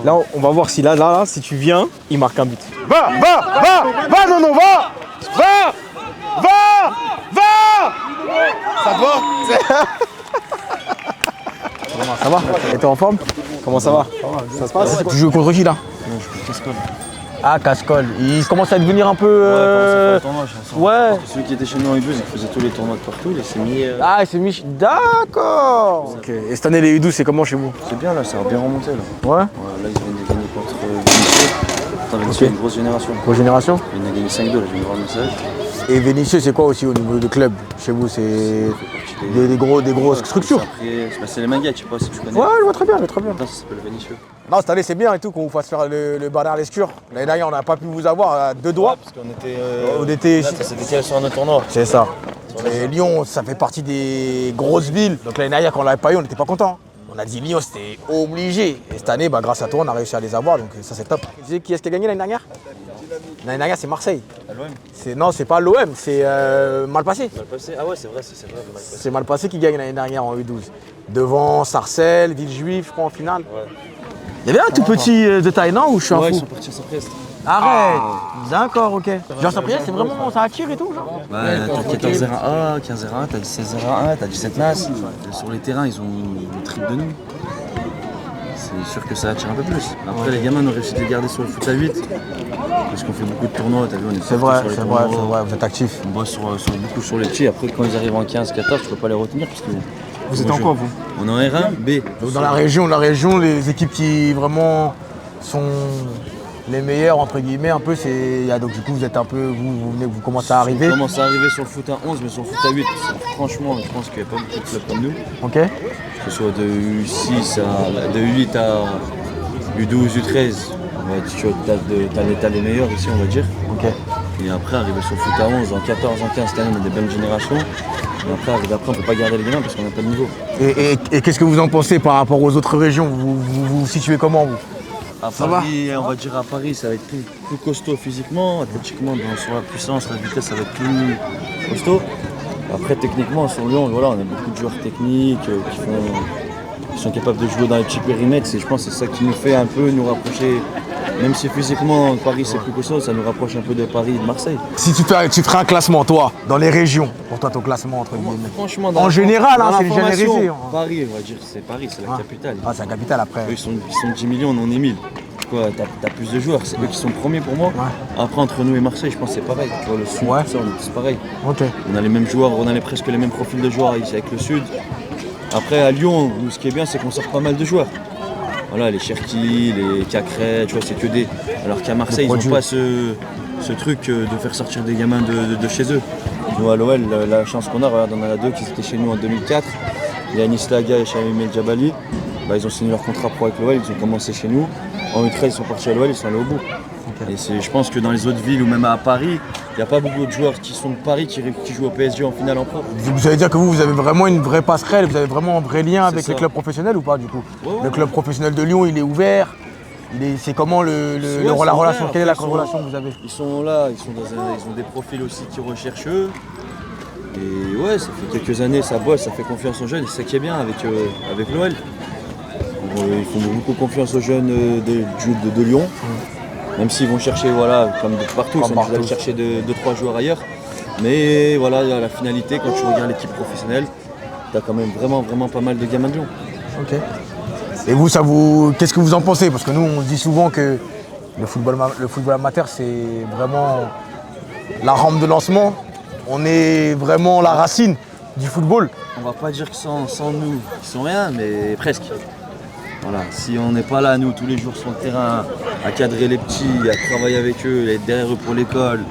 Là, on va voir si là, si tu viens, il marque un but. Va, non, va. Ça te va? Ça va? Et t'es en forme? Comment ça va? Ça se passe? Tu joues contre qui là? Non, je suis Cascol. Ah, Cascol. Il commence à devenir un peu. Ouais. Celui qui était chez nous en U12, il faisait tous les tournois de partout, il s'est mis. Ah, il s'est mis. D'accord. Ok. Et cette année, les U12, c'est comment chez vous? C'est bien là, ça a bien remonté là. Ouais. Là, ils viennent de gagner contre Vinicius. Vinicius, une grosse génération. Grosse génération? Il vient de gagner 5-2, là, je viens de voir le message. Et Vinicius, c'est quoi aussi au niveau de club? Chez vous, c'est des grosses structures? C'est les Manguettes, je sais pas si tu connais. Ouais, je vois très bien, Ça s'appelle Vinicius. Non, cette année, c'est bien et tout qu'on vous fasse faire le Bernard Lescure. L'année dernière, on n'a pas pu vous avoir à deux doigts. Ouais, parce qu'on était. On était. C'était quel sur un autre tournoi? C'est ça. Et Lyon, ça fait partie des grosses villes. Donc l'année dernière, quand on l'avait pas eu, on n'était pas content. On a dit Lyon, c'était obligé. Et cette année, grâce à toi, on a réussi à les avoir. Donc ça, c'est top. Tu sais qui est-ce qui a gagné l'année dernière? L'année dernière, c'est Marseille. À l'OM? Non, c'est pas l'OM, c'est Malpassé. Malpassé? Ah ouais, c'est vrai, c'est vrai. C'est Malpassé qui gagne l'année dernière en U12. Devant Sarcelles, Villejuif, je crois, en finale. Ouais. Il y avait un tout petit de taille, non? Ou je suis un fou? Ils sont partis à Saint-Priest. Arrête. D'accord, ok. Genre Saint-Priest, c'est vraiment, ça attire et tout, genre? Ouais, t'as 14-0-1, 15-0-1, t'as 16-0-1, t'as 17-NAS. Sur les terrains, ils ont le triple de nous. C'est sûr que ça attire un peu plus. Après, les gamins, on a réussi à les garder sur le foot à 8. Parce qu'on fait beaucoup de tournois, t'as vu, on est C'est vrai, vous êtes actifs. On bosse beaucoup sur les petits. Après, quand ils arrivent en 15-14, je peux pas les retenir. Parce que vous êtes en quoi, vous? On est en R1, B. Dans la région, les équipes qui vraiment sont les meilleures, entre guillemets, un peu, c'est. Donc du coup, vous êtes un peu. Vous commencez à arriver. On commence à arriver sur le foot à 11, mais sur le foot à 8, franchement, je pense qu'il n'y a pas beaucoup de clubs comme nous. Ok. Que ce soit de U6 de U8 à U12, U13. T'as les meilleurs ici, on va dire. Ok. Et après, arriver sur le foot à 11, en 14, en 15, cette année, on a des belles générations. Et après, on ne peut pas garder les gamins parce qu'on n'a pas de niveau. Et qu'est-ce que vous en pensez par rapport aux autres régions? Vous situez comment, vous? À Paris, on va dire à Paris, ça va être plus costaud physiquement. Athlétiquement, sur la puissance, la vitesse, ça va être plus costaud. Après, techniquement, sur Lyon, voilà, on a beaucoup de joueurs techniques qui sont capables de jouer dans les petits périmètres. Et je pense que c'est ça qui nous fait un peu nous rapprocher. Même si physiquement, Paris c'est plus costaud, ça nous rapproche un peu de Paris et de Marseille. Si tu ferais un classement, toi, dans les régions, pour toi, ton classement, entre guillemets. Franchement, en général, c'est généralisé. Paris, on va dire, c'est Paris, c'est la capitale. Ah, c'est la capitale après. Eux, ils sont 10 millions, on en est 1000. Quoi, t'as plus de joueurs, c'est eux qui sont premiers pour moi. Ouais. Après, entre nous et Marseille, je pense que c'est pareil. Tu vois, le Sud, tout ça, c'est pareil. Okay. On a les mêmes joueurs, on a presque les mêmes profils de joueurs ici avec le Sud. Après, à Lyon, ce qui est bien, c'est qu'on sort pas mal de joueurs. Voilà, les Cherki, les Cacré, tu vois, c'est que des. Alors qu'à Marseille, ils n'ont pas ce truc de faire sortir des gamins de chez eux. Nous, à l'OL, la chance qu'on a, regarde, on en a deux qui étaient chez nous en 2004. Yanis Laga et Chamim El Jabali. Ils ont signé leur contrat pro avec l'OL, ils ont commencé chez nous. En U13, ils sont partis à l'OL, ils sont allés au bout. Okay. Et je pense que dans les autres villes ou même à Paris, il n'y a pas beaucoup de joueurs qui sont de Paris qui jouent au PSG en finale en pro. Vous allez dire que vous avez vraiment une vraie passerelle, vous avez vraiment un vrai lien avec les clubs professionnels ou pas du coup? Le club professionnel de Lyon, il est ouvert. C'est comment la relation? Quelle est la relation que vous avez? Ils sont là, ils ont des profils aussi qui recherchent eux. Et ouais, ça fait quelques années, ça bosse, ça fait confiance aux jeunes. Et c'est ça qui est bien avec l'OL. Ils font beaucoup confiance aux jeunes de Lyon. Même s'ils vont chercher, voilà, comme de partout, ils vont aller chercher 2-3 joueurs ailleurs. Mais voilà, la finalité, quand tu regardes l'équipe professionnelle, tu as quand même vraiment pas mal de gamins de Lyon. Ok. Et qu'est-ce que vous en pensez? Parce que nous, on dit souvent que le football amateur, c'est vraiment la rampe de lancement. On est vraiment la racine du football. On va pas dire que sans nous, ils sont rien, mais presque. Voilà, si on n'est pas là, nous, tous les jours sur le terrain, à cadrer les petits, à travailler avec eux, être derrière eux pour l'école,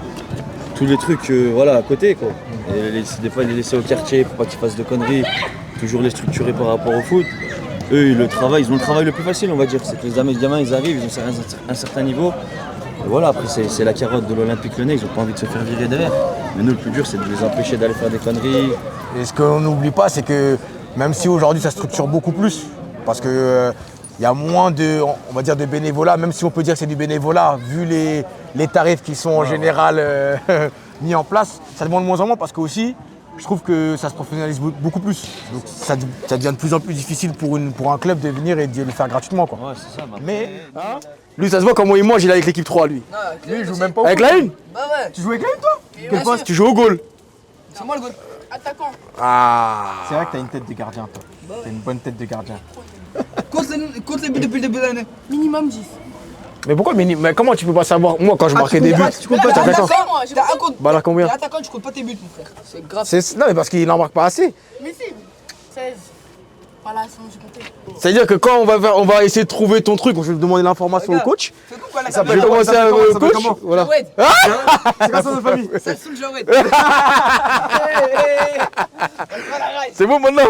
tous les trucs à côté, quoi. Et des fois, les laisser au quartier pour pas qu'ils fassent de conneries, toujours les structurer par rapport au foot. Eux, ils ont le travail le plus facile, on va dire. C'est que les gamins, ils arrivent, ils ont un certain niveau. Et voilà, après, c'est la carotte de l'Olympique Lyonnais, ils n'ont pas envie de se faire virer derrière. Mais nous, le plus dur, c'est de les empêcher d'aller faire des conneries. Et ce qu'on n'oublie pas, c'est que même si aujourd'hui, ça structure beaucoup plus, parce que il y a moins de bénévolat, même si on peut dire que c'est du bénévolat, vu les tarifs qui sont en général mis en place, ça demande de moins en moins parce que aussi je trouve que ça se professionnalise beaucoup plus. Donc ça devient de plus en plus difficile pour un club de venir et de le faire gratuitement, quoi. Ouais, c'est ça. Bah, Mais lui, ça se voit comment il mange, il est avec l'équipe 3, lui. Non, Lui, il joue même pas au Avec foot. la une. Bah ouais. Tu joues avec la une, toi? Bien Quel sûr. poste? Tu joues au goal. C'est moi le goal. Attaquant. Ah. C'est vrai que t'as une tête de gardien, toi. T'as une bonne tête de gardien. Compte les buts depuis le début de l'année. Minimum 10. Mais pourquoi mais comment tu peux pas savoir? Moi, quand je marquais des buts, Tu comptes pas t'es tes attaquant. buts. T'es un compte. Bah là, combien? T'es attaquant, tu comptes pas tes buts, mon frère. C'est grave. Non, mais parce qu'il n'en marque pas assez. Mais si, 16. Voilà, sinon j'ai compté. C'est-à-dire que quand on va essayer de trouver ton truc, je vais demander l'information au coach. C'est quoi la Je vais commencer avec le coach. Voilà. Jawed. C'est quoi son famille? Ça saoule Jawed. C'est bon maintenant?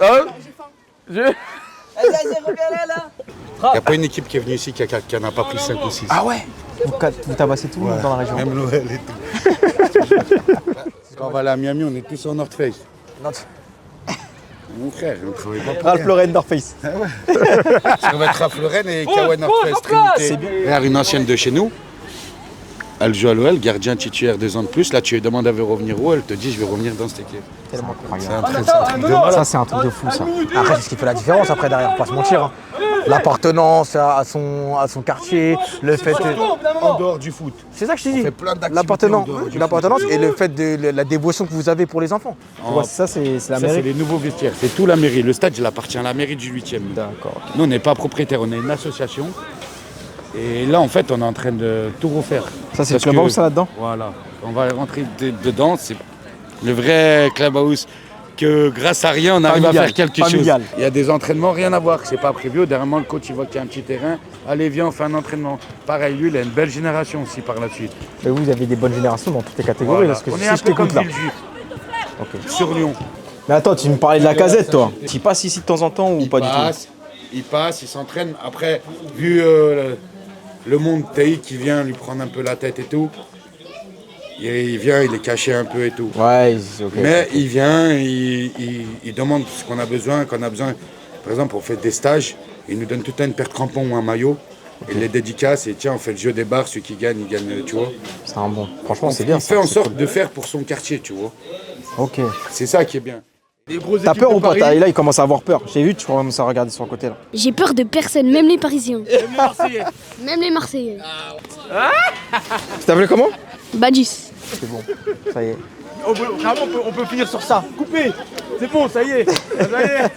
Hein? Vas-y, reviens là. Il n'y a pas une équipe qui est venue ici qui en a pas pris 5 ou 6. Ah ouais? Vous tabassez tout le monde dans la région. Même l'OL et tout. Quand on va aller à Miami, on est tous en North Face. Mon frère, on ne travaille pas pour Ralph rien. Lauren North Face. Parce qu'on va être Ralph Lauren et Kawa North Face Trinité. Regarde, une ancienne de chez nous. Elle joue à l'OL, gardien titulaire 2 ans de plus. Là, tu lui demandes elle veut revenir où? Elle te dit je vais revenir dans cette équipe. Tellement C'est incroyable. un truc de malade. Ça, c'est un truc de fou, ça. Après, c'est ce qui fait la différence après derrière, faut pas se mentir. Hein. L'appartenance à son quartier, le fait. En dehors du foot. C'est ça que je t'ai dit. fait plein d'activités L'appartenance en dehors du l'appartenance et le fait de la dévotion que vous avez pour les enfants. Tu vois, ça, c'est la Ça, c'est mairie. les nouveaux vestiaires. C'est tout la mairie. Le stade, il appartient à la mairie du 8e. D'accord. Nous, on n'est pas propriétaire, on est une association. Et là, en fait, on est en train de tout refaire. Ça, c'est le Parce que- clubhouse, ça, là-dedans? Voilà. On va rentrer dedans. C'est le vrai clubhouse que grâce à rien, on arrive Familial. à faire quelque Familial. chose. Il y a des entraînements, rien à voir. C'est pas prévu. Dernièrement, le coach, il voit qu'il y a un petit terrain. Allez, viens, on fait un entraînement. Pareil, lui, il a une belle génération aussi par la suite. Mais vous avez des bonnes générations dans toutes les catégories, Voilà. parce que On si est un je peu comme t'écoute là. Villejuif, Ok. sur Lyon. Mais attends, tu me parlais de la casette, toi. Tu passes ici de temps en temps ou pas du tout? Il passe, il s'entraîne. Après, vu le monde Taï qui vient lui prendre un peu la tête et tout, il vient, il est caché un peu et tout. Ouais, ok. Mais il vient, il demande ce qu'on a besoin, qu'on a besoin. Par exemple, on fait des stages, il nous donne tout le temps une paire de crampons ou un maillot. Il les dédicace et tiens, on fait le jeu des barres, celui qui gagne, il gagne, tu vois. C'est un bon. Franchement, c'est bien. Il fait en sorte de faire pour son quartier, tu vois. Ok. C'est ça qui est bien. T'as peur ou pas? Là, il commence à avoir peur. J'ai vu, tu commences à regarder sur le côté là. J'ai peur de personne, même les Parisiens. Même les Marseillais. Tu t'appelles comment? Badis. C'est bon. Ça y est. On peut finir sur ça. Coupé. C'est bon, ça y est. Ça y est.